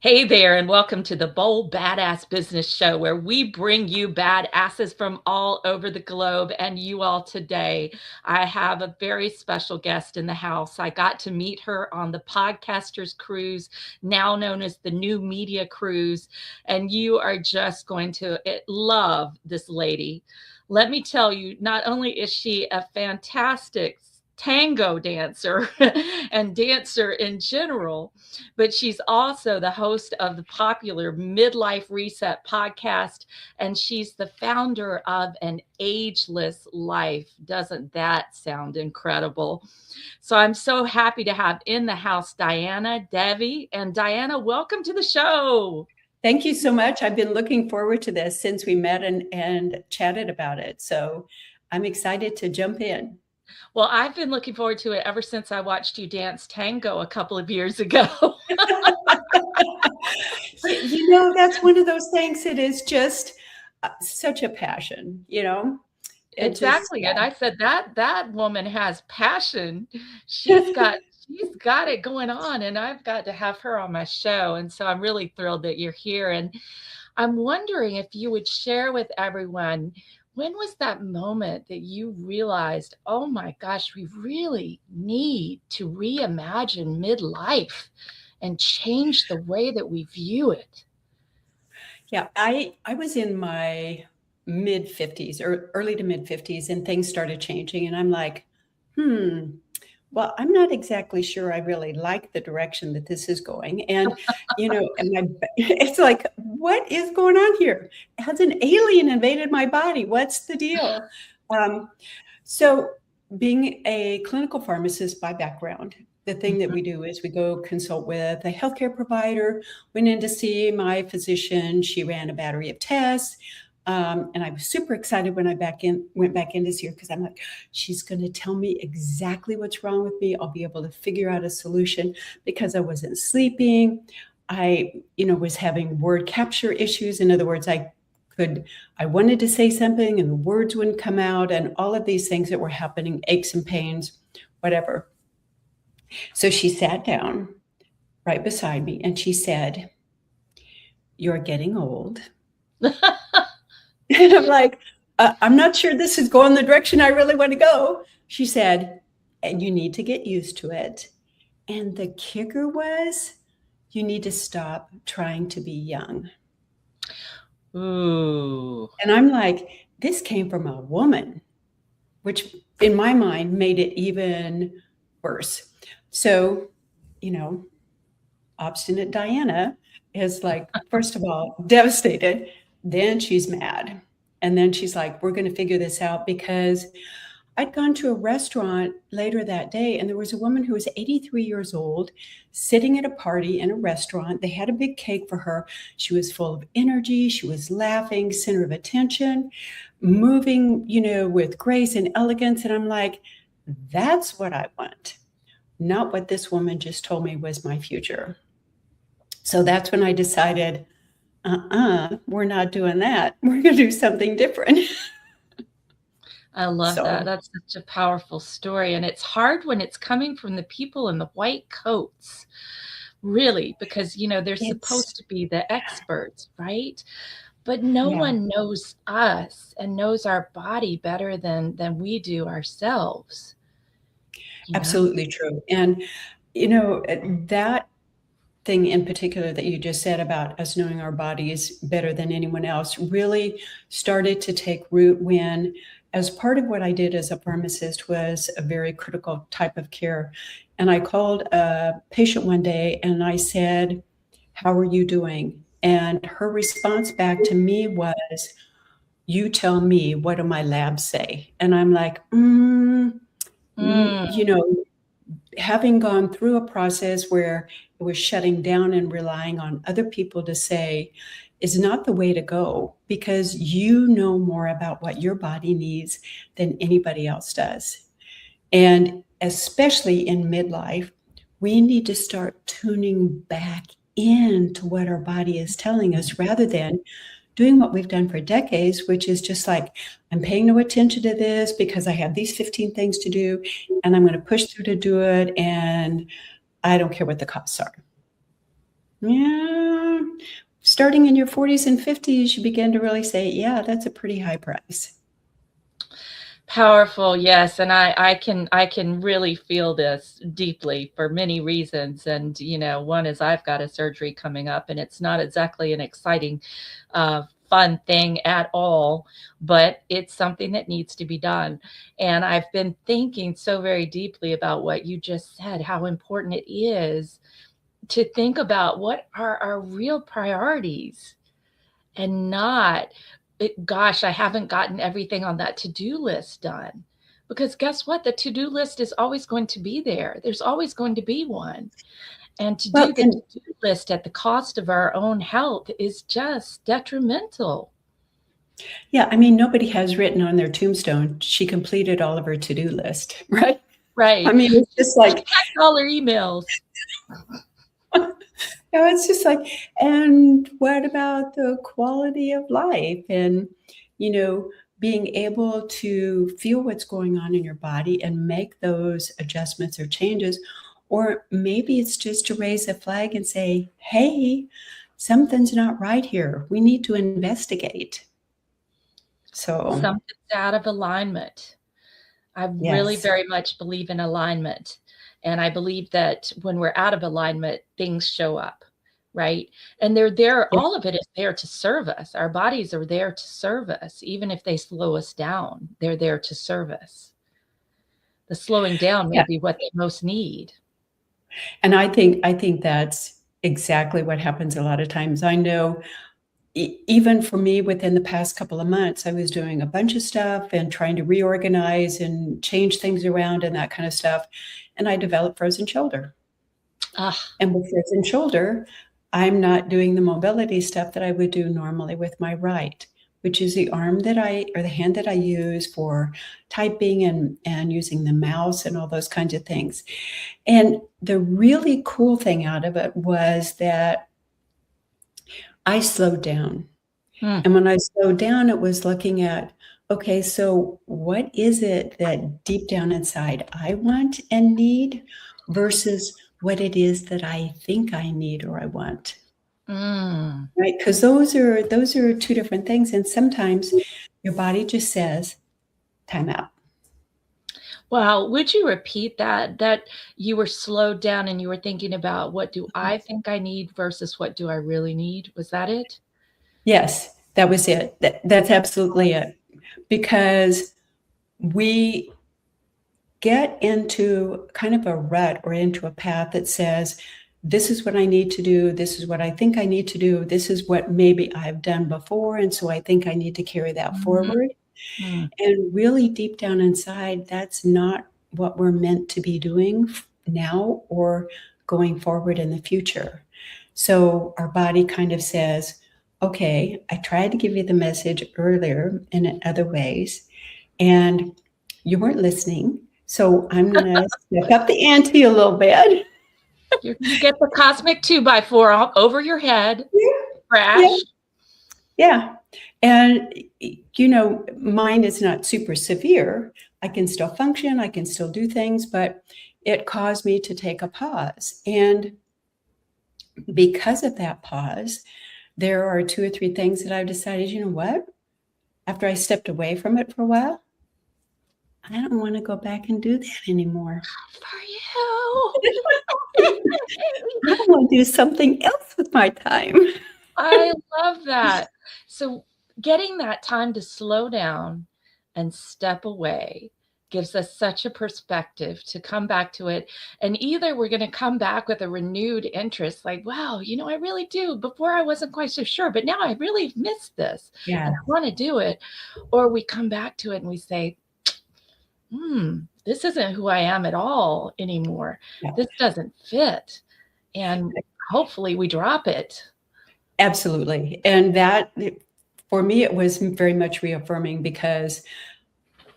Hey there, and welcome to the Bold Badass Business Show, where we bring you badasses from all over the globe. And you all today, I have a very special guest in the house. I got to meet her on the Podcasters Cruise, now known as the New Media Cruise. And you are just going to love this lady. Let me tell you, not only is she a fantastic tango dancer and dancer in general, but she's also the host of the popular Midlife Reset podcast, and she's the founder of an Ageless Life. Doesn't that sound incredible? So I'm so happy to have in the house Diana, Devi, and Diana, welcome to the show. Thank you so much. I've been looking forward to this since we met and chatted about it. So I'm excited to jump in. Well, I've been looking forward to it ever since I watched you dance tango a couple of years ago. That's one of those things. It is just such a passion, Exactly. And I said that woman has passion. She's got she's got it going on, and I've got to have her on my show. And so I'm really thrilled that you're here. And I'm wondering if you would share with everyone, when was that moment that you realized, oh my gosh, we really need to reimagine midlife and change the way that we view it? Yeah, I was in my mid 50s or early to mid 50s, and things started changing. And I'm like, well, I'm not exactly sure I really like the direction that this is going. And, it's like, what is going on here? Has an alien invaded my body? What's the deal? So being a clinical pharmacist by background, the thing that we do is we go consult with a healthcare provider, went in to see my physician. She ran a battery of tests. And I was super excited when I went back in to see her, because I'm like, she's going to tell me exactly what's wrong with me. I'll be able to figure out a solution, because I wasn't sleeping. I, was having word capture issues. In other words, I wanted to say something and the words wouldn't come out, and all of these things that were happening, aches and pains, whatever. So she sat down right beside me and she said, "You're getting old." And I'm like, I'm not sure this is going the direction I really want to go. She said, "And you need to get used to it. And the kicker was, you need to stop trying to be young." Ooh. And I'm like, this came from a woman, which in my mind made it even worse. So, obstinate Diana is like, first of all, devastated. Then she's mad. And then she's like, we're going to figure this out, because I'd gone to a restaurant later that day, and there was a woman who was 83 years old sitting at a party in a restaurant. They had a big cake for her. She was full of energy. She was laughing, center of attention, moving, with grace and elegance. And I'm like, that's what I want, not what this woman just told me was my future. So that's when I decided, we're not doing that. We're going to do something different. I love that. That's such a powerful story. And it's hard when it's coming from the people in the white coats, really, because, they're supposed to be the experts, right? But no one knows us and knows our body better than we do ourselves. Absolutely true. And, that thing in particular that you just said about us knowing our bodies better than anyone else really started to take root when, as part of what I did as a pharmacist, was a very critical type of care. And I called a patient one day and I said, "How are you doing?" And her response back to me was, "You tell me, what do my labs say?" And I'm like, having gone through a process where it was shutting down and relying on other people to say is not the way to go, because you know more about what your body needs than anybody else does. And especially in midlife, we need to start tuning back into what our body is telling us, rather than doing what we've done for decades, which is just like, I'm paying no attention to this because I have these 15 things to do and I'm going to push through to do it. And I don't care what the costs are. Yeah. Starting in your 40s and 50s, you begin to really say, yeah, that's a pretty high price. Powerful, yes, and I can really feel this deeply for many reasons, and, one is I've got a surgery coming up, and it's not exactly an exciting, fun thing at all, but it's something that needs to be done, and I've been thinking so very deeply about what you just said, how important it is to think about what are our real priorities and not, gosh, I haven't gotten everything on that to-do list done. Because guess what? The to-do list is always going to be there. There's always going to be one. And to Well, do the and to-do list at the cost of our own health is just detrimental. yeah, I mean, nobody has written on their tombstone, she completed all of her to-do list, right? I Right. mean, it's She just she like, checked all her emails. it's just like, and what about the quality of life? And, you know, being able to feel what's going on in your body and make those adjustments or changes. Or maybe it's just to raise a flag and say, hey, something's not right here. We need to investigate. So, Something's out of alignment. I really yes. very much believe in alignment. And I believe that when we're out of alignment, things show up, right? And they're there, Yeah. all of it is there to serve us. Our bodies are there to serve us, even if they slow us down, they're there to serve us. The slowing down may Yeah. be what they most need. And I think that's exactly what happens a lot of times. I know even for me within the past couple of months, I was doing a bunch of stuff and trying to reorganize and change things around and that kind of stuff. And I developed frozen shoulder. Ah, And with frozen shoulder, I'm not doing the mobility stuff that I would do normally with my right, which is the arm that I or the hand that I use for typing and using the mouse and all those kinds of things. And the really cool thing out of it was that I slowed down. hmm, And when I slowed down, it was looking at, okay, so what is it that deep down inside I want and need versus what it is that I think I need or I want, mm. right? Because those are two different things. And sometimes your body just says, time out. Wow, would you repeat that? That you were slowed down and you were thinking about what do I think I need versus what do I really need? Was that it? Yes, that was it. That's absolutely it. Because we get into kind of a rut or into a path that says, this is what I need to do. This is what I think I need to do. This is what maybe I've done before. And so I think I need to carry that Mhm, forward. mm. And really deep down inside, that's not what we're meant to be doing now or going forward in the future. So our body kind of says, okay, I tried to give you the message earlier and in other ways, and you weren't listening. So I'm going to step up the ante a little bit. You're gonna get the cosmic 2 by 4 all over your head, Yeah. crash. Yeah. And, mine is not super severe. I can still function, I can still do things, but it caused me to take a pause. And because of that pause, there are two or three things that I've decided, you know what? After I stepped away from it for a while, I don't want to go back and do that anymore. For you. I want to do something else with my time. I love that. So, getting that time to slow down and step away gives us such a perspective to come back to it, and either we're gonna come back with a renewed interest, like, "Wow, I really do. Before I wasn't quite so sure, but now I really missed this, and Yeah. I wanna do it," or we come back to it and we say, this isn't who I am at all anymore. Yeah. This doesn't fit." And hopefully we drop it. Absolutely. And that, for me, it was very much reaffirming because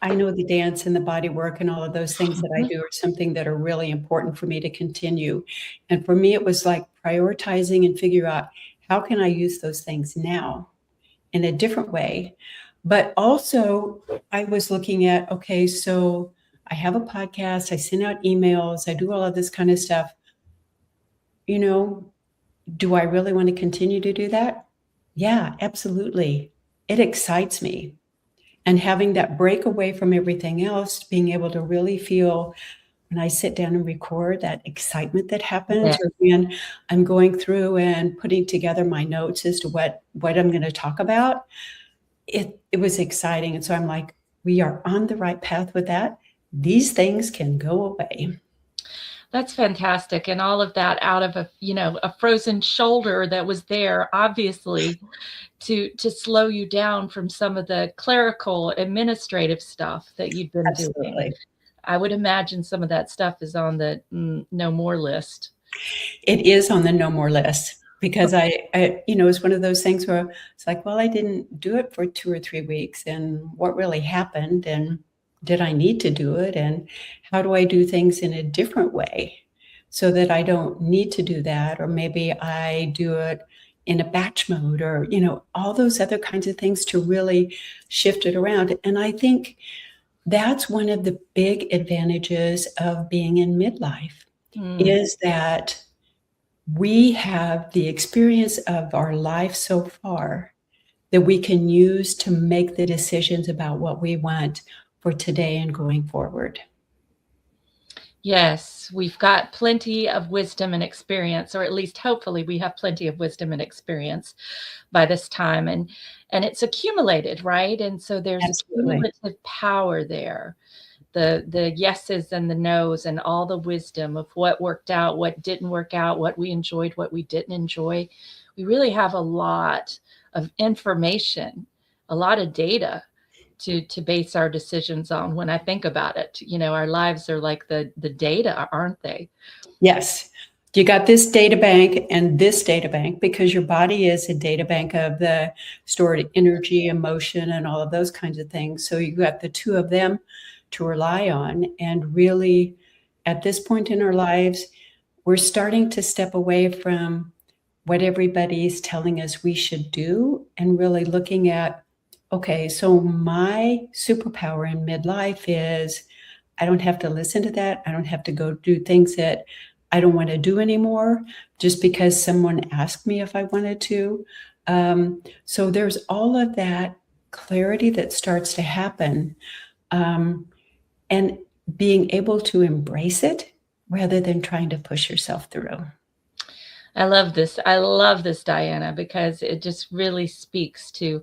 I know the dance and the body work and all of those things that I Mhm. do are something that are really important for me to continue. And for me, it was like prioritizing and figure out how can I use those things now in a different way. But also, I was looking at, okay, so I have a podcast, I send out emails, I do all of this kind of stuff. You know, Do I really want to continue to do that? Yeah, absolutely. It excites me. And having that break away from everything else, being able to really feel when I sit down and record that excitement that Yeah. happens, or when I'm going through and putting together my notes as to what I'm going to talk about, it was exciting. And so I'm like, we are on the right path with that. These things can go away. That's fantastic, and all of that out of a frozen shoulder that was there, obviously, to slow you down from some of the clerical administrative stuff that you've been doing. Absolutely. I would imagine some of that stuff is on the, no more list. It is on the no more list because it's one of those things where it's like, well, I didn't do it for 2 or 3 weeks, and what really happened, and did I need to do it, and how do I do things in a different way so that I don't need to do that, or maybe I do it in a batch mode, or, all those other kinds of things to really shift it around. And I think that's one of the big advantages of being in midlife, Mm. is that we have the experience of our life so far that we can use to make the decisions about what we want for today and going forward. Yes, we've got plenty of wisdom and experience, or at least hopefully we have plenty of wisdom and experience by this time, and it's accumulated, right? And so there's a Absolutely. cumulative power there. The yeses and the nos and all the wisdom of what worked out, what didn't work out, what we enjoyed, what we didn't enjoy. We really have a lot of information, a lot of data to base our decisions on. When I think about it, our lives are like the data, aren't they? Yes. You got this data bank and this data bank because your body is a data bank of the stored energy, emotion, and all of those kinds of things. So you got the two of them to rely on. And really, at this point in our lives, we're starting to step away from what everybody's telling us we should do and really looking at, okay, so my superpower in midlife is I don't have to listen to that. I don't have to go do things that I don't want to do anymore just because someone asked me if I wanted to. So there's all of that clarity that starts to happen, and being able to embrace it rather than trying to push yourself through. I love this. I love this, Diana, because it just really speaks to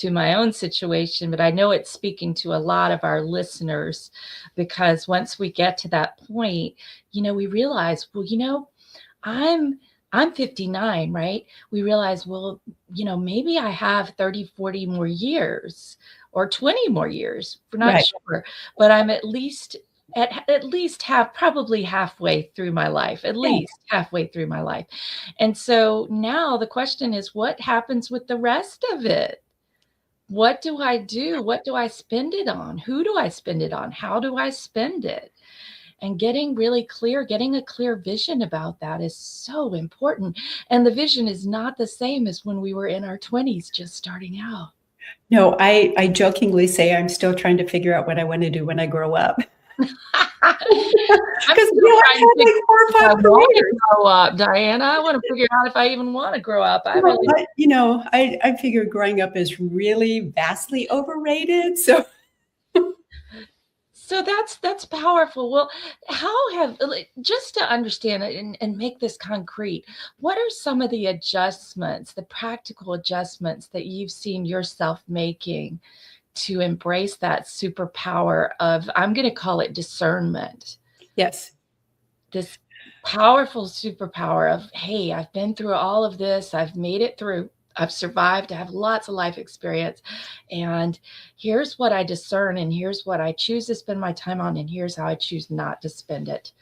my own situation, but I know it's speaking to a lot of our listeners, because once we get to that point, we realize, well, I'm I'm 59, right? We realize, well, maybe I have 30, 40 more years or 20 more years. We're not Right. sure, but I'm at least probably halfway through my life, at Yeah. least halfway through my life. And so now the question is, what happens with the rest of it? What do I do? What do I spend it on? Who do I spend it on? How do I spend it? And getting really clear, getting a clear vision about that is so important. And the vision is not the same as when we were in our 20s just starting out. No, I jokingly say I'm still trying to figure out what I want to do when I grow up. I'm Because still I've trying to had figure like 4 or out if I 5 want to careers. grow up, Diana. I want to figure out if I even want to grow up. I Well, really. I figured growing up is really vastly overrated. So So that's powerful. Well, how just to understand it and make this concrete, what are some of the adjustments, the practical adjustments that you've seen yourself making to embrace that superpower of, I'm going to call it discernment, yes. this powerful superpower of, hey, I've been through all of this, I've made it through, I've survived, I have lots of life experience, and here's what I discern, and here's what I choose to spend my time on, and here's how I choose not to spend it.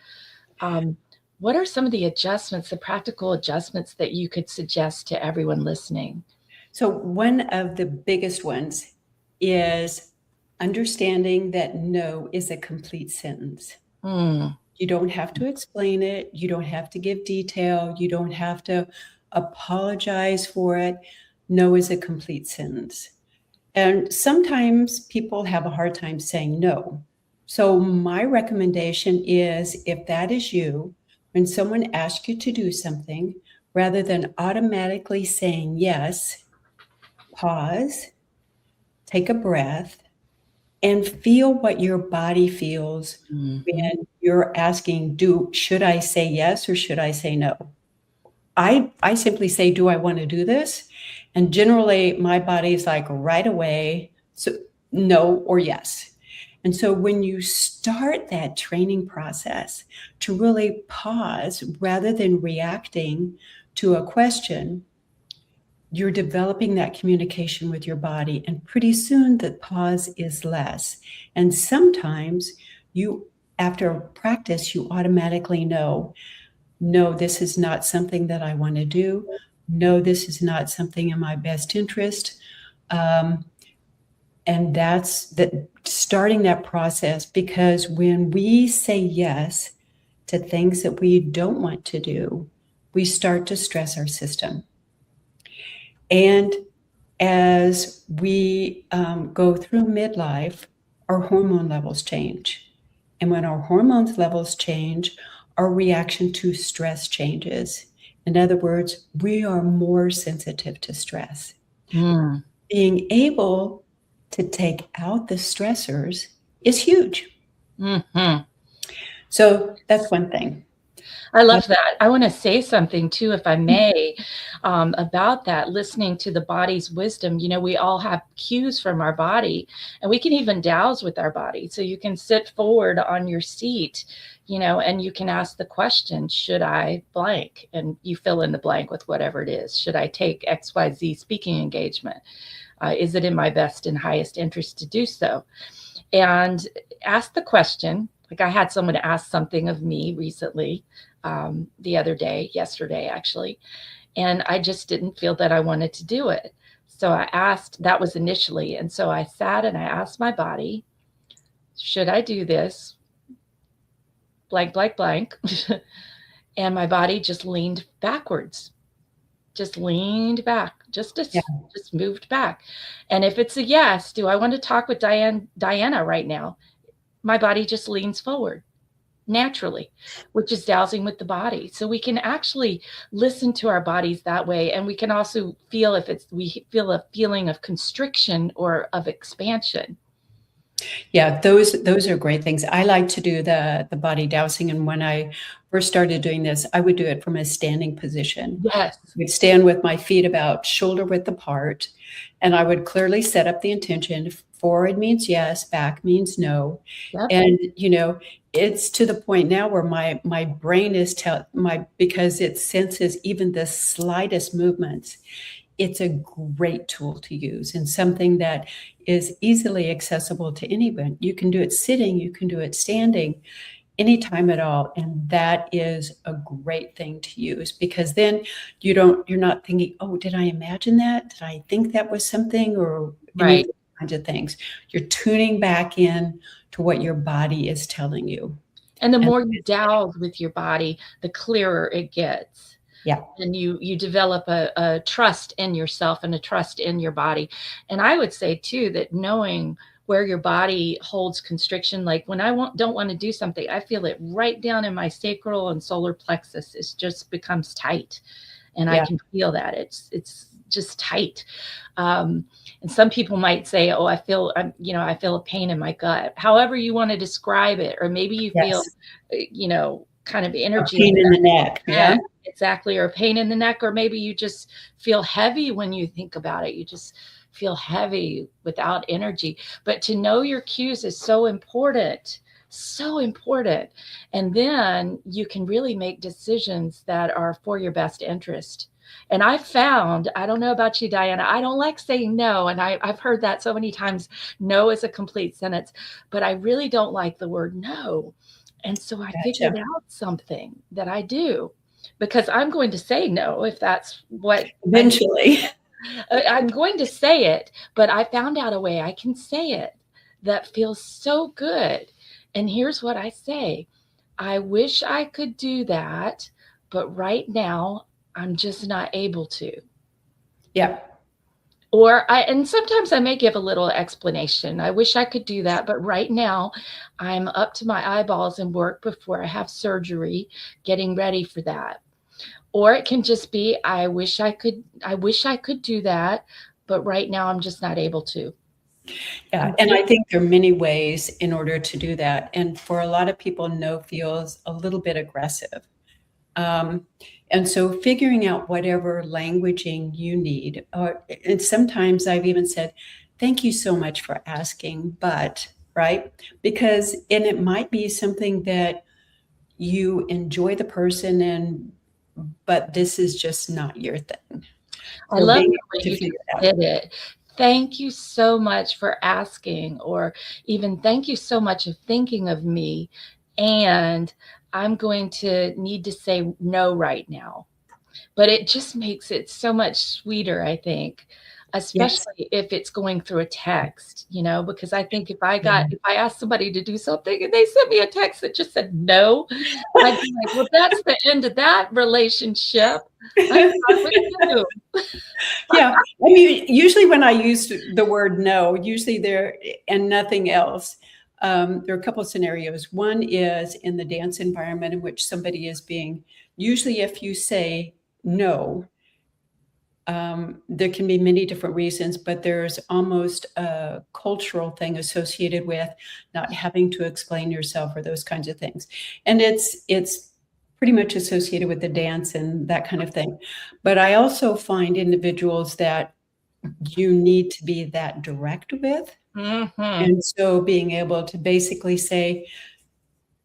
Um, what are some of the adjustments, the practical adjustments that you could suggest to everyone listening? So one of the biggest ones is understanding that no is a complete sentence. Mm, You don't have to explain it. You don't have to give detail. You don't have to apologize for it. No is a complete sentence. And sometimes people have a hard time saying no. So my recommendation is, if that is you, when someone asks you to do something, rather than automatically saying yes, pause, take a breath, and feel what your body feels Mhm. when you're asking, should I say yes or should I say no? I simply say, do I want to do this? And generally my body's like right away, so no or yes. And so when you start that training process to really pause rather than reacting to a question, you're developing that communication with your body. And pretty soon the pause is less. And sometimes after practice, you automatically know, no, this is not something that I want to do. No, this is not something in my best interest. Um, and that's starting that process, because when we say yes to things that we don't want to do, we start to stress our system. And as we go through midlife, our hormone levels change. And when our hormones levels change, our reaction to stress changes. In other words, we are more sensitive to stress. Mm. Being able to take out the stressors is huge. Mhm. So that's one thing. I love that. I want to say something too, if I may, about that, listening to the body's wisdom. You know, we all have cues from our body, and we can even douse with our body. So you can sit forward on your seat, you know, and you can ask the question, should I blank? And you fill in the blank with whatever it is. Should I take XYZ speaking engagement? Is it in my best and highest interest to do so? And ask the question. Like, I had someone ask something of me recently, the other day, yesterday actually, and I just didn't feel that I wanted to do it. So I asked, that was initially. And so I sat and I asked my body, should I do this? Blank, blank, blank. And my body just leaned backwards, just leaned back, Yeah. just moved back. And if it's a yes, do I want to talk with Diana right now? My body just leans forward naturally, which is dowsing with the body. So we can actually listen to our bodies that way. And we can also feel if we feel a feeling of constriction or of expansion. Yeah, those are great things. I like to do the body dowsing, and when I first started doing this, I would do it from a standing position. Yes. I would stand with my feet about shoulder width apart, and I would clearly set up the intention. Forward means yes, back means no. Yep. And it's to the point now where my brain is because it senses even the slightest movements. It's a great tool to use, and something that is easily accessible to anyone. You can do it sitting, you can do it standing, anytime at all. And that is a great thing to use, because then you're not thinking, oh, did I imagine that? Did I think that was something, or any of Right. those kinds of things? You're tuning back in to what your body is telling you. And the And more you douse with your body, the clearer it gets. yeah, And you develop a trust in yourself and a trust in your body. And I would say too that knowing where your body holds constriction, like when don't want to do something, I feel it right down in my sacral and solar plexus. It just becomes tight, and I yeah, can feel that it's just tight. And some people might say, "Oh, I feel a pain in my gut." However you want to describe it, or maybe you feel, yes. kind of A energy in pain in the neck. the Yeah, neck. Exactly, or a pain in the neck, or maybe you just feel heavy when you think about it. You just feel heavy without energy. But to know your cues is so important, so important. And then you can really make decisions that are for your best interest. And I found, I don't know about you, Diana, I don't like saying no. And I've heard that so many times. No is a complete sentence, but I really don't like the word no. And so I figured gotcha. out something that I do, because I'm going to say no if that's what Eventually. I'm going to say it, but I found out a way I can say it that feels so good. And here's what I say: I wish I could do that, but right now I'm just not able to. Yeah. And sometimes I may give a little explanation. I wish I could do that, but right now I'm up to my eyeballs in work before I have surgery, getting ready for that. Or it can just be, I wish I could do that, but right now I'm just not able to. Yeah, I'm and just I think there are many ways in order to do that, and for a lot of people, no feels a little bit aggressive. Um, and so figuring out whatever languaging you need, and sometimes I've even said, "Thank you so much for asking, but," right? Because and it might be something that you enjoy the person and but this is just not your thing. I So love being the able way to you figure just it out. did it. Thank you so much for asking, or even thank you so much of thinking of me. And I'm going to need to say no right now. But it just makes it so much sweeter, I think, Yes. especially if it's going through a text, because I think Yeah. if I asked somebody to do something and they sent me a text that just said no, I'd be like, "Well, that's the end of that relationship. I'm done with you." Yeah. I mean, usually when I use the word no, usually there and nothing else, there are a couple of scenarios. One is in the dance environment in which somebody is being, usually if you say no, there can be many different reasons, but there's almost a cultural thing associated with not having to explain yourself or those kinds of things. And it's pretty much associated with the dance and that kind of thing. But I also find individuals that you need to be that direct with. Mhm. And so being able to basically say,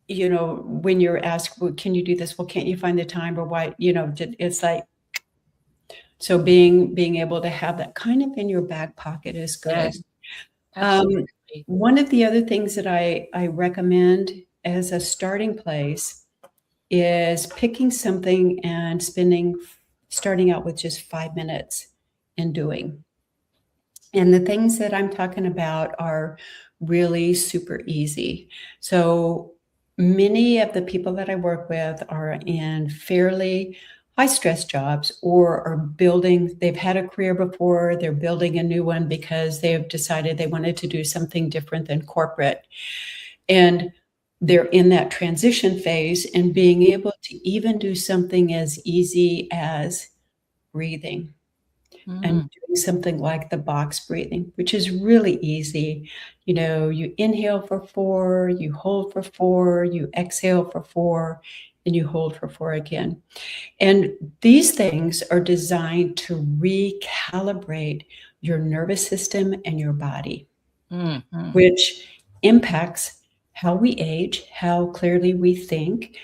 when you're asked, well, can you do this? Well, can't you find the time or why, it's like, so being able to have that kind of in your back pocket is good. Yes, Um, absolutely. one of the other things that I recommend as a starting place is picking something and starting out with just 5 minutes and doing. And the things that I'm talking about are really super easy. So many of the people that I work with are in fairly high stress jobs or are building, they've had a career before, they're building a new one because they have decided they wanted to do something different than corporate. And they're in that transition phase and being able to even do something as easy as breathing and Mm, doing something like the box breathing, which is really easy. You inhale for 4, you hold for 4, you exhale for 4, and you hold for 4 again. And these things are designed to recalibrate your nervous system and your body, mhm. which impacts how we age, how clearly we think,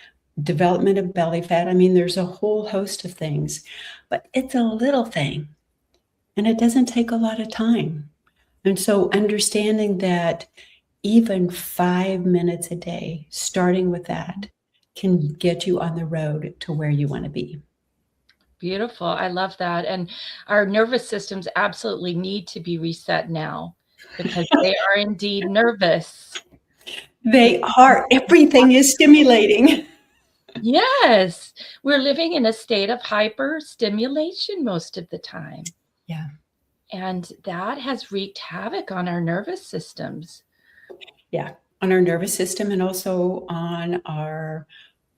development of belly fat. I mean, there's a whole host of things, but it's a little thing and it doesn't take a lot of time. And so understanding that even 5 minutes a day, starting with that, can get you on the road to where you want to be. Beautiful. I love that. And our nervous systems absolutely need to be reset now because they are indeed nervous. They They are, everything is stimulating. Yes, we're living in a state of hyper stimulation most of the time. Yeah. And that has wreaked havoc on our nervous systems, Yeah. On our nervous system and also on our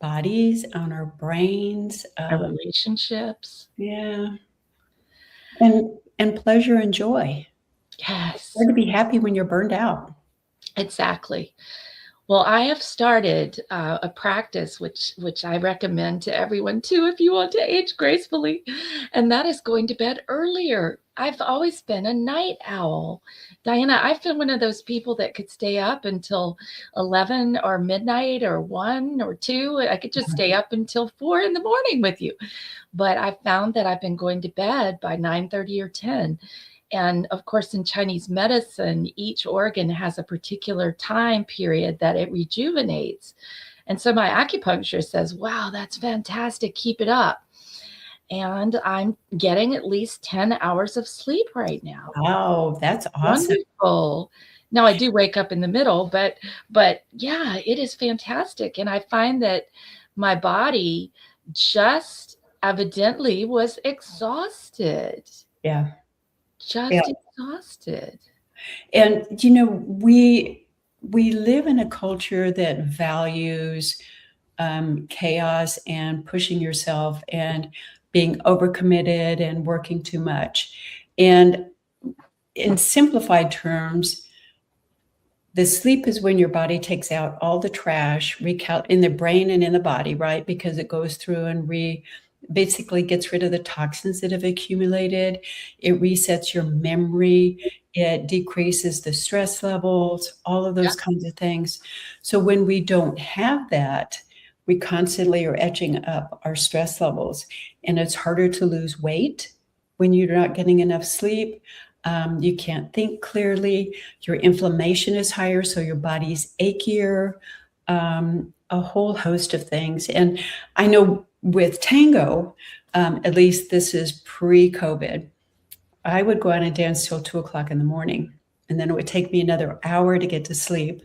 bodies, on our brains. our relationships. Yeah. And pleasure and joy. It's Yes, hard to be happy when you're burned out. exactly. Well, I have started a practice which I recommend to everyone too if you want to age gracefully, and that is going to bed earlier. I've always been a night owl. Diana, I've been one of those people that could stay up until 11 or midnight or 1 or 2. I could just stay up until 4 in the morning with you. But I found that I've been going to bed by 9:30 or 10. And of course, in Chinese medicine, each organ has a particular time period that it rejuvenates. And so my acupuncturist says, wow, that's fantastic. Keep it up. And I'm getting at least 10 hours of sleep right now. Wow, that's awesome. Wonderful. Now I do wake up in the middle, but yeah, it is fantastic. And I find that my body just evidently was exhausted. Yeah. Yeah. Just exhausted. And we live in a culture that values chaos and pushing yourself and being overcommitted and working too much. And in simplified terms, the sleep is when your body takes out all the trash in the brain and in the body, right? Because it goes through and basically gets rid of the toxins that have accumulated. It resets your memory. It decreases the stress levels, all of those kinds of things. So when we don't have that, we constantly are etching up our stress levels, and it's harder to lose weight when you're not getting enough sleep. You can't think clearly. Your inflammation is higher, so your body's achier, a whole host of things. And I know with tango, at least this is pre-COVID, I would go out and dance till 2 o'clock in the morning. And then it would take me another hour to get to sleep.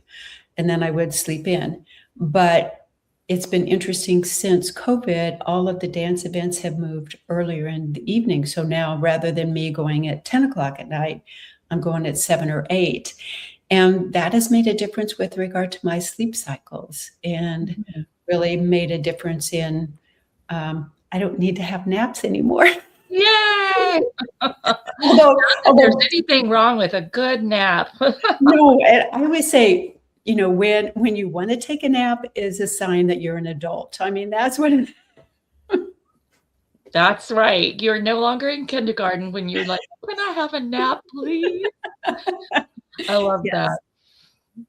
And then I would sleep in. But it's been interesting since COVID, all of the dance events have moved earlier in the evening. So now rather than me going at 10 o'clock at night, I'm going at 7 or 8. And that has made a difference with regard to my sleep cycles, and really made a difference in, I don't need to have naps anymore. Yay! Although If there's anything wrong with a good nap. no, I always say, when you want to take a nap is a sign that you're an adult. I mean, that's what That's right. You're no longer in kindergarten when you're like, "Can I have a nap, please?" I love that. Yes.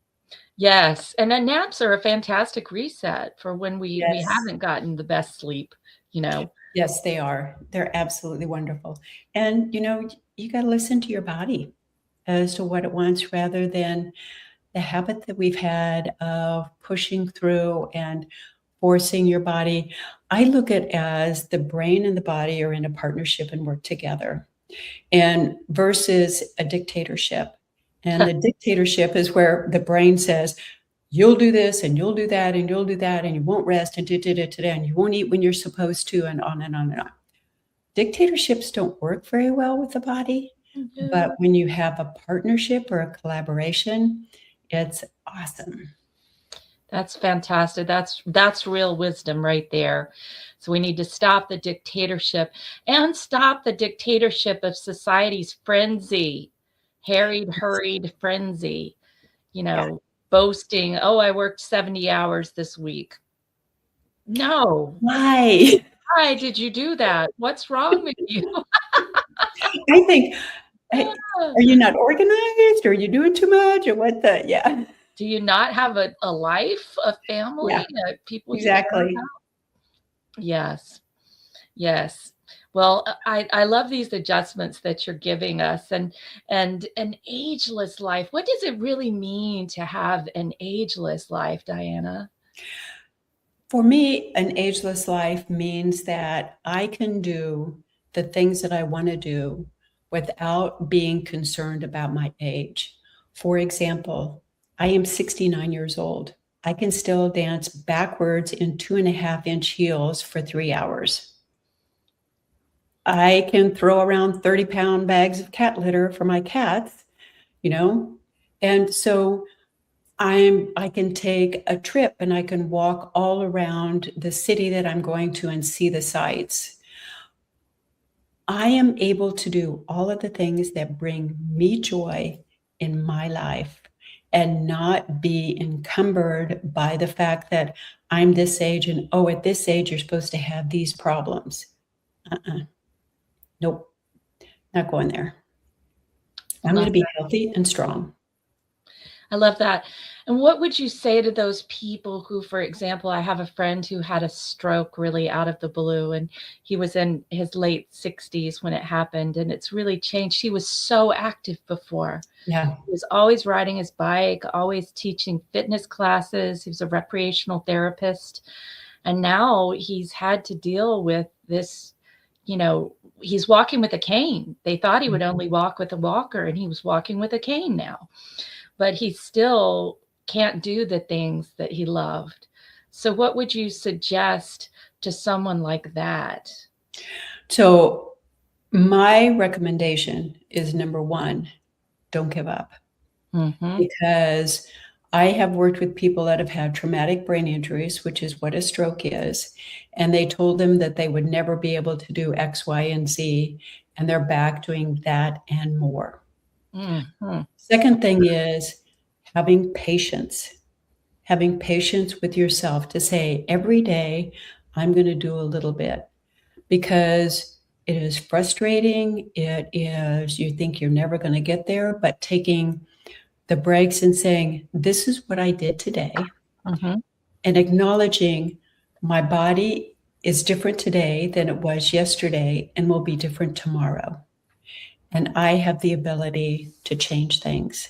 Yes, and then naps are a fantastic reset for when we Yes. haven't gotten the best sleep, you know? Yes, they are. They're absolutely wonderful. And, you got to listen to your body as to what it wants rather than the habit that we've had of pushing through and forcing your body. I look at as the brain and the body are in a partnership and work together, and versus a dictatorship. And the dictatorship is where the brain says, you'll do this and you'll do that and you'll do that and you won't rest and and you won't eat when you're supposed to, and on and on and on. Dictatorships don't work very well with the body, but when you have a partnership or a collaboration, it's awesome. That's fantastic. That's real wisdom right there. So we need to stop the dictatorship and stop the dictatorship of society's frenzy, harried, hurried frenzy, Yeah. boasting, "Oh, I worked 70 hours this week." No. Why? Why did you do that? What's wrong with you? I think, are you not organized? Or are you doing too much? Or what yeah. Do you not have a life, a Yeah, family, people you care exactly. about? Yes. Yes. Well, I love these adjustments that you're giving us, and an ageless life. What does it really mean to have an ageless life, Diana? For me, an ageless life means that I can do the things that I want to do without being concerned about my age. For example, I am 69 years old. I can still dance backwards in 2.5-inch heels for 3 hours. I can throw around 30-pound bags of cat litter for my cats, and so I can take a trip and I can walk all around the city that I'm going to and see the sights. I am able to do all of the things that bring me joy in my life and not be encumbered by the fact that I'm this age and, oh, at this age, you're supposed to have these problems. Nope, not going there. I'm going to be healthy and strong. I love that. And what would you say to those people who, for example, I have a friend who had a stroke really out of the blue, and he was in his late 60s when it happened, and it's really changed. He was so active before. Yeah. He was always riding his bike, always teaching fitness classes. He was a recreational therapist. And now he's had to deal with this, he's walking with a cane. They thought he would only walk with a walker, and he was walking with a cane now. But he still can't do the things that he loved. So what would you suggest to someone like that? So my recommendation is, number one, don't give up. Mhm. Because I have worked with people that have had traumatic brain injuries, which is what a stroke is, and they told them that they would never be able to do X, Y, and Z, and they're back doing that and more. Mm-hmm. Second thing is having patience with yourself to say, every day, I'm going to do a little bit, because it is frustrating. It is, you think you're never going to get there, but taking the breaks and saying, this is what I did today, Mm-hmm. and acknowledging my body is different today than it was yesterday and will be different tomorrow. And I have the ability to change things.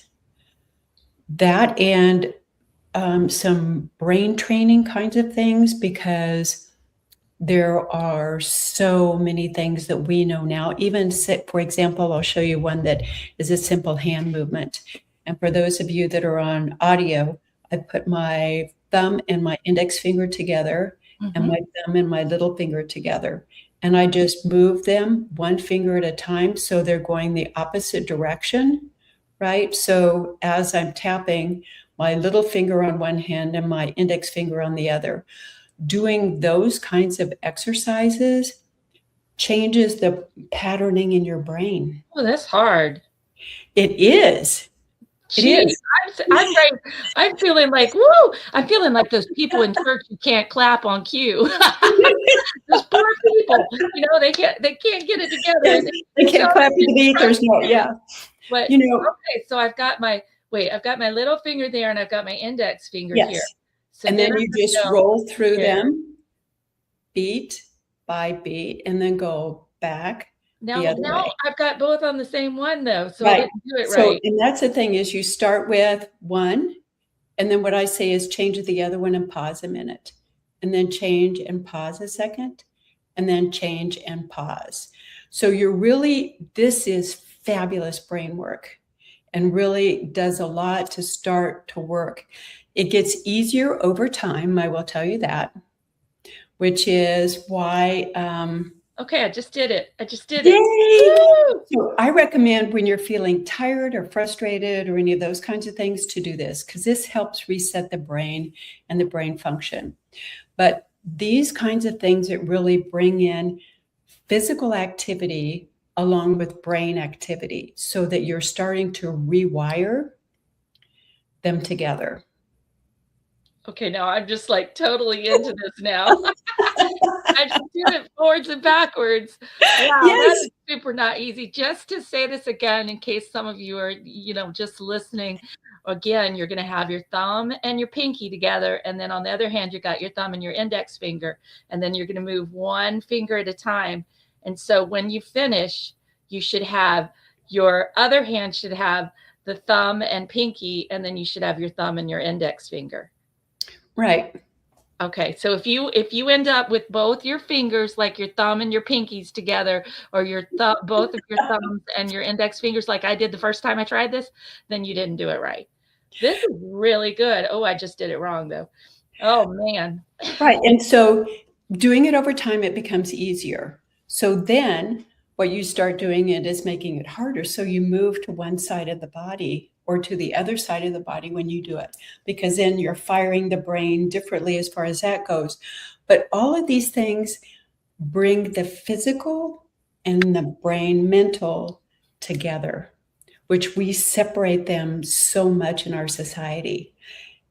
That and some brain training kinds of things, because there are so many things that we know now. Even, for example, I'll show you one that is a simple hand movement. And for those of you that are on audio, I put my thumb and my index finger together and Mm-hmm. my thumb and my little finger together. And I just move them one finger at a time, so they're going the opposite direction, right? So as I'm tapping, my little finger on one hand and my index finger on the other, doing those kinds of exercises changes the patterning in your brain. Oh, that's hard. It is. It Gee, is. I'm right. I'm feeling like, woo! I'm feeling like those people in church who can't clap on cue. Those poor people, they can't get it together. Yes, And they so can't clap at the beat. There's no, yeah. but You know, okay, so I've got my little finger there and I've got my index finger here. yes. So And then then I'm you gonna just go roll through here. them beat by beat and then go back the Now other way. I've got both on the same one though, so I Right. didn't do it So, right. and that's the thing, is you start with one, and then what I say is change to the other one and pause a minute, and then change and pause a second, and then change and pause. So this is fabulous brain work, and really does a lot to start to work. It gets easier over time, I will tell you that, which is why, Okay, I just did it. I just did it. yay! Woo! So I recommend, when you're feeling tired or frustrated or any of those kinds of things, to do this, because this helps reset the brain and the brain function. But these kinds of things that really bring in physical activity along with brain activity, so that you're starting to rewire them together. Okay, now I'm just like totally into this now. I just did it forwards and backwards. Wow, that Yes. is super not easy. Just to say this again, in case some of you are, just listening, again, you're gonna have your thumb and your pinky together, and then on the other hand, you got your thumb and your index finger, and then you're gonna move one finger at a time. And so when you finish, you should have your other hand should have the thumb and pinky, and then you should have your thumb and your index finger. Right. Okay, so if you end up with both your fingers, like your thumb and your pinkies together, or both of your thumbs and your index fingers, like I did the first time I tried this, then you didn't do it right. This is really good. Oh, I just did it wrong though. Oh man. Right. And so doing it over time, it becomes easier. So then what you start doing, it is making it harder. So you move to one side of the body or to the other side of the body when you do it, because then you're firing the brain differently as far as that goes. But all of these things bring the physical and the brain mental together, which we separate them so much in our society,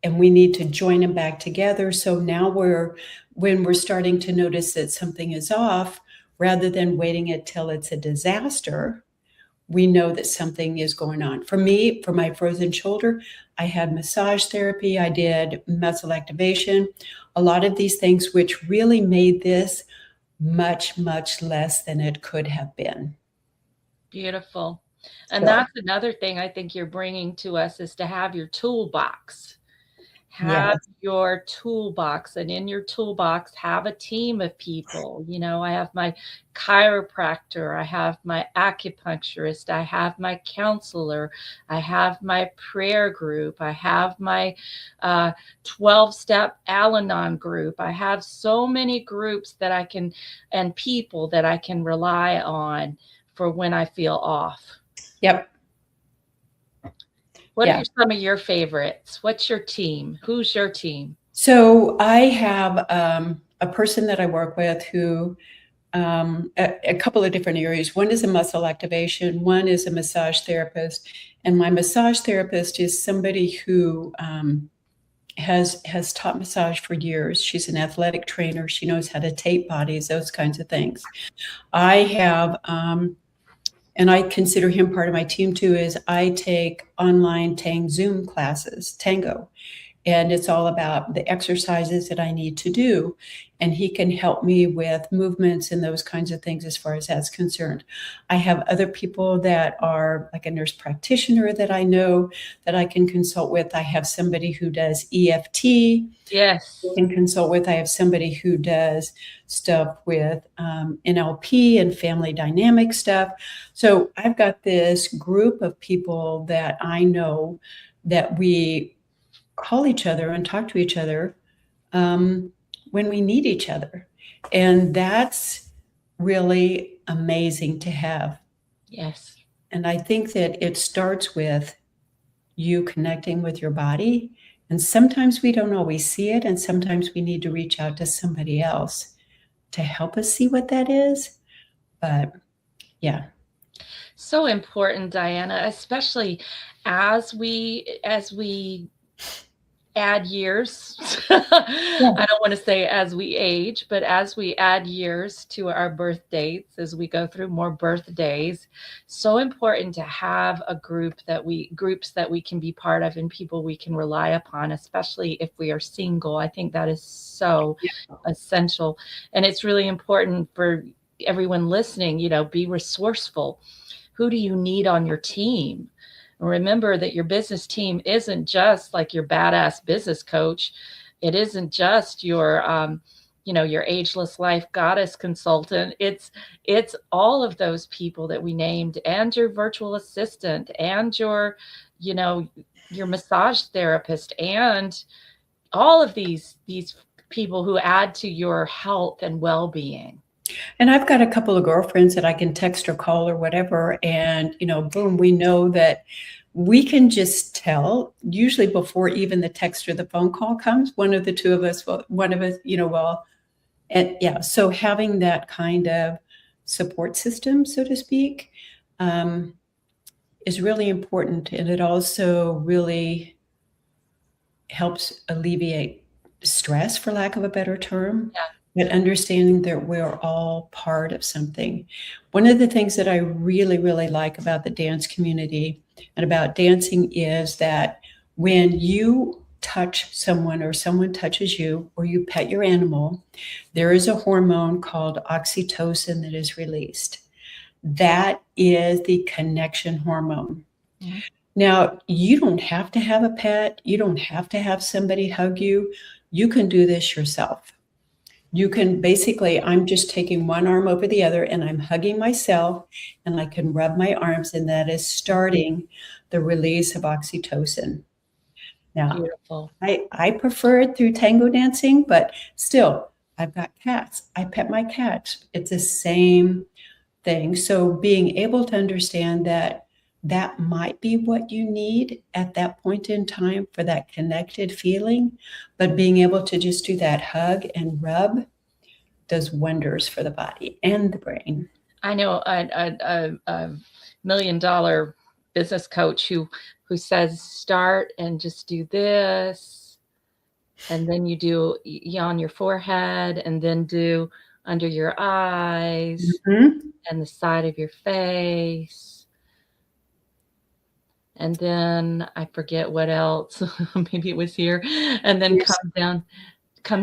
and we need to join them back together. So now when we're starting to notice that something is off, rather than waiting until it's a disaster, we know that something is going on. For me, for my frozen shoulder, I had massage therapy, I did muscle activation, a lot of these things, which really made this much, much less than it could have been. Beautiful. And So, that's another thing I think you're bringing to us, is to have your toolbox. Have yes. your toolbox, and in your toolbox, have a team of people. I have my chiropractor, I have my acupuncturist, I have my counselor, I have my prayer group, I have my 12-step Al-Anon group. I have so many groups and people that I can rely on for when I feel off. Yep. What Yeah. are some of your favorites? What's your team? Who's your team? So I have a person that I work with who a couple of different areas. One is a muscle activation, one is a massage therapist. And my massage therapist is somebody who has taught massage for years. She's an athletic trainer. She knows how to tape bodies, those kinds of things. I have, and I consider him part of my team too, is I take online Zoom classes, tango. And it's all about the exercises that I need to do. And he can help me with movements and those kinds of things as far as that's concerned. I have other people that are like a nurse practitioner that I know that I can consult with. I have somebody who does EFT I Yes. can consult with. I have somebody who does stuff with NLP and family dynamic stuff. So I've got this group of people that I know that we call each other and talk to each other when we need each other. And that's really amazing to have. Yes. And I think that it starts with you connecting with your body. And sometimes we don't always see it. And sometimes we need to reach out to somebody else to help us see what that is. But yeah. So important, Diana, especially as we add years. Yeah. I don't want to say as we age, but as we add years to our birth dates, as we go through more birthdays, so important to have a groups that we can be part of and people we can rely upon, especially if we are single. I think that is so essential. And it's really important for everyone listening, be resourceful. Who do you need on your team? Remember that your business team isn't just like your badass business coach. It isn't just your ageless life goddess consultant. It's all of those people that we named, and your virtual assistant, and you know, your massage therapist, and all of these people who add to your health and well-being. And I've got a couple of girlfriends that I can text or call or whatever. And, boom, we know that we can just tell, usually before even the text or the phone call comes, one of the two of us, one of us, and yeah, so having that kind of support system, so to speak, is really important. And it also really helps alleviate stress, for lack of a better term, Yeah. but understanding that we're all part of something. One of the things that I really, really like about the dance community and about dancing is that when you touch someone or someone touches you or you pet your animal, there is a hormone called oxytocin that is released. That is the connection hormone. Mhm. Now, you don't have to have a pet. You don't have to have somebody hug you. You can do this yourself. You can basically, I'm just taking one arm over the other and I'm hugging myself and I can rub my arms, and that is starting the release of oxytocin. Now, Beautiful. I prefer it through tango dancing, but still, I've got cats. I pet my cats. It's the same thing. So being able to understand that that might be what you need at that point in time for that connected feeling, but being able to just do that hug and rub does wonders for the body and the brain. I know a $1 million business coach who says start and just do this, and then you do on your forehead, and then do under your eyes Mhm. and the side of your face, and then I forget what else. Maybe it was here, and then There's come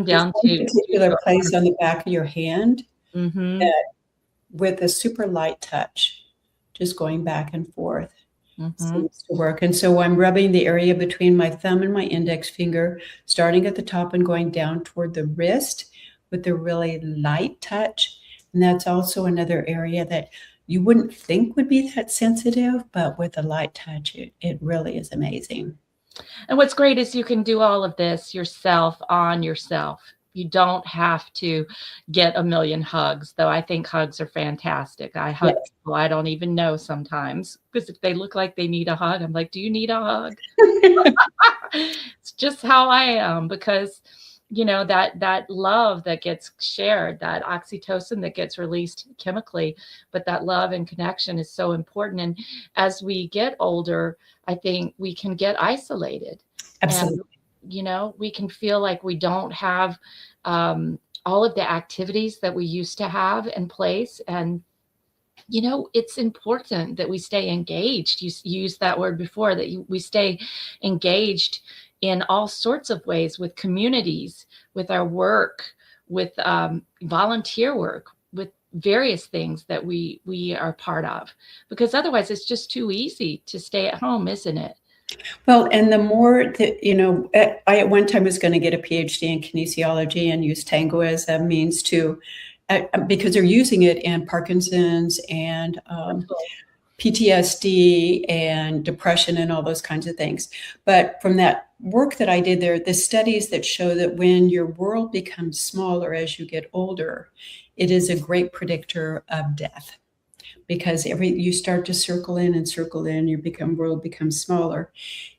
there's down one to particular your place arm. on the back of your hand Mm-hmm. that with a super light touch, just going back and forth Mm-hmm. seems to work. And so I'm rubbing the area between my thumb and my index finger, starting at the top and going down toward the wrist with a really light touch. And that's also another area that you wouldn't think would be that sensitive, but with a light touch, it really is amazing. And what's great is you can do all of this yourself on yourself. You don't have to get a million hugs, though I think hugs are fantastic. I hug Yes. people I don't even know sometimes because if they look like they need a hug, I'm like, do you need a hug? It's just how I am because that love that gets shared, that oxytocin that gets released chemically, but that love and connection is so important. And as we get older, I think we can get isolated, and Absolutely. we can feel like we don't have all of the activities that we used to have in place. And it's important that we stay engaged. You used that word before, that we stay engaged in all sorts of ways, with communities, with our work, with volunteer work, with various things that we are part of, because otherwise it's just too easy to stay at home, isn't it? Well, and the more that, I at one time was going to get a PhD in kinesiology and use tango as a means to, because they're using it in Parkinson's and PTSD and depression and all those kinds of things. But from that work that I did there, the studies that show that when your world becomes smaller as you get older, it is a great predictor of death, because you start to circle in and circle in, your world becomes smaller,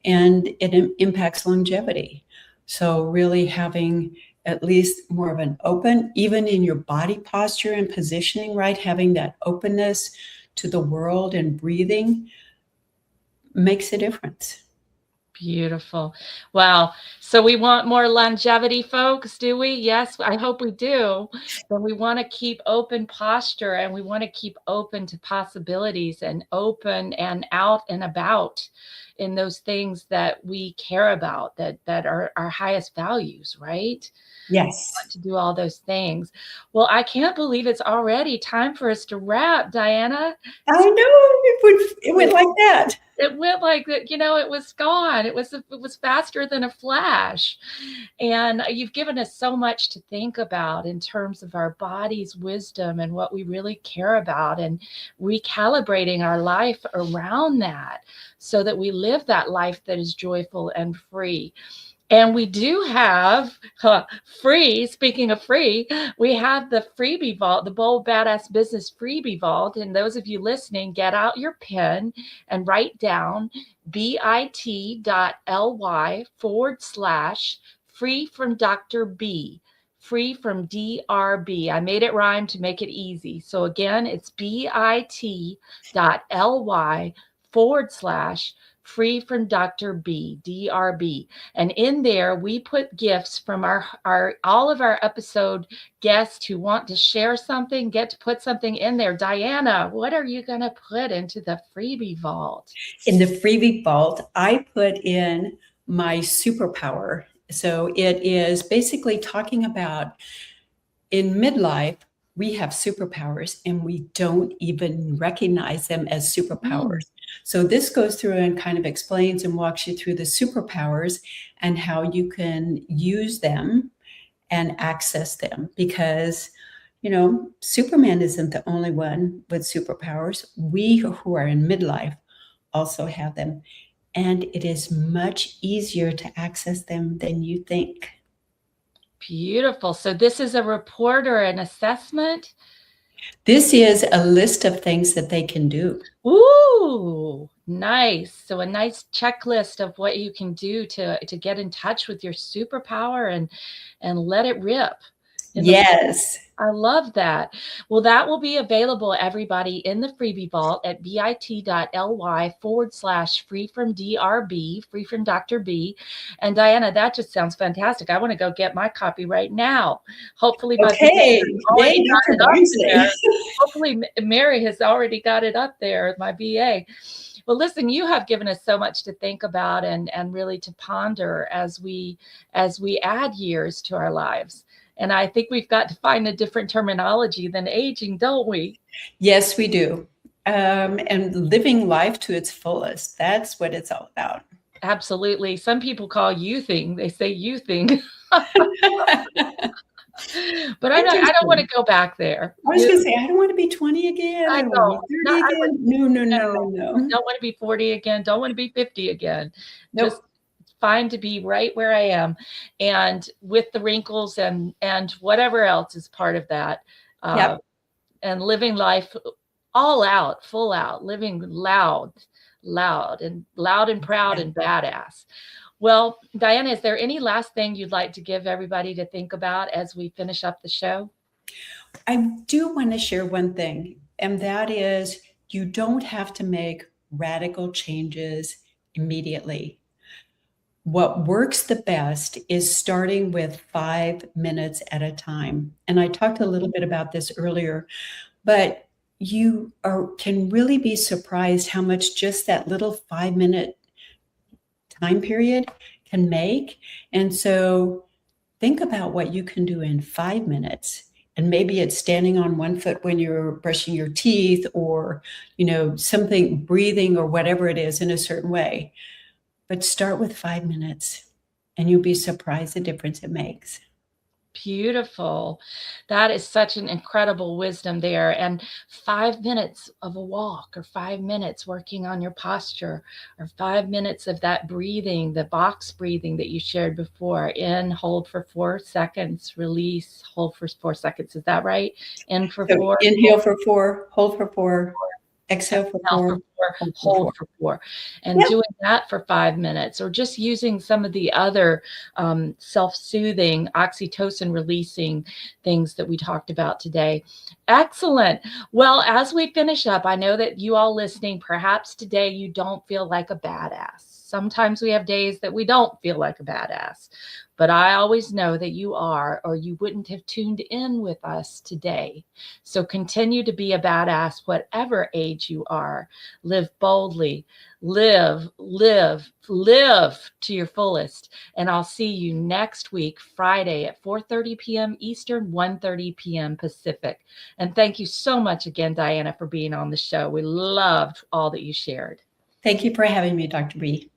and it impacts longevity. So really having at least more of an open, even in your body posture and positioning, right? Having that openness to the world and breathing makes a difference. Beautiful. Wow. So we want more longevity, folks, do we? Yes, I hope we do. But we want to keep open posture, and we want to keep open to possibilities, and open and out and about in those things that we care about, that are our highest values, right? Yes. To do all those things. Well, I can't believe it's already time for us to wrap, Diana. I know, it went like that. It went like that, it was gone. It was faster than a flash. And you've given us so much to think about in terms of our body's wisdom and what we really care about, and recalibrating our life around that so that we live that life that is joyful and free. And we do have free, speaking of free, we have the freebie vault, the Bold Badass Business freebie vault. And those of you listening, get out your pen and write down bit.ly/free from Dr. B. Free from DRB. I made it rhyme to make it easy. So again, it's bit.ly/free from Dr. B, DRB. And in there, we put gifts from all of our episode guests who want to share something, get to put something in there. Diana, what are you going to put into the freebie vault? In the freebie vault, I put in my superpower. So it is basically talking about, in midlife, we have superpowers and we don't even recognize them as superpowers. So this goes through and kind of explains and walks you through the superpowers and how you can use them and access them, because Superman isn't the only one with superpowers. We who are in midlife also have them, and it is much easier to access them than you think. Beautiful. So this is a report or an assessment? This is a list of things that they can do. Ooh, nice. So a nice checklist of what you can do to get in touch with your superpower and let it rip. Yes. I love that. Well, that will be available, everybody, in the freebie vault at bit.ly/free from DRB, free from Dr. B. And Diana, that just sounds fantastic. I want to go get my copy right now. Hopefully, Hopefully, Mary has already got it up there, my VA. Well, listen, you have given us so much to think about and really to ponder as we add years to our lives. And I think we've got to find a different terminology than aging, don't we? Yes, we do. And living life to its fullest. That's what it's all about. Absolutely. Some people call youthing. They say youthing. But I don't want to go back there. I was going to say, I don't want to be 20 again. I don't want to be 30 again. No. Don't want to be 40 again. Don't want to be 50 again. Nope. Just fine to be right where I am, and with the wrinkles and whatever else is part of that, Yep. and living life all out, full out, living loud, loud and proud Yeah. and badass. Well, Diana, is there any last thing you'd like to give everybody to think about as we finish up the show? I do want to share one thing, and that is you don't have to make radical changes immediately. What works the best is starting with 5 minutes at a time. And I talked a little bit about this earlier, but can really be surprised how much just that little 5 minute time period can make. And so think about what you can do in 5 minutes. And maybe it's standing on one foot when you're brushing your teeth, or, something, breathing or whatever it is in a certain way. But start with 5 minutes and you'll be surprised the difference it makes. Beautiful. That is such an incredible wisdom there. And 5 minutes of a walk, or 5 minutes working on your posture, or 5 minutes of that breathing, the box breathing that you shared before. In, hold for 4 seconds, release, hold for 4 seconds. Is that right? In for So 4. inhale for 4, hold for 4, exhale for 4, hold for 4, and Yeah. doing that for 5 minutes, or just using some of the other self-soothing, oxytocin releasing things that we talked about today. Excellent. Well, as we finish up, I know that you all listening, perhaps today you don't feel like a badass. Sometimes we have days that we don't feel like a badass, but I always know that you are, or you wouldn't have tuned in with us today. So continue to be a badass, whatever age you are. Live boldly, live to your fullest. And I'll see you next week, Friday at 4:30 p.m. Eastern, 1:30 p.m. Pacific. And thank you so much again, Diana, for being on the show. We loved all that you shared. Thank you for having me, Dr. B.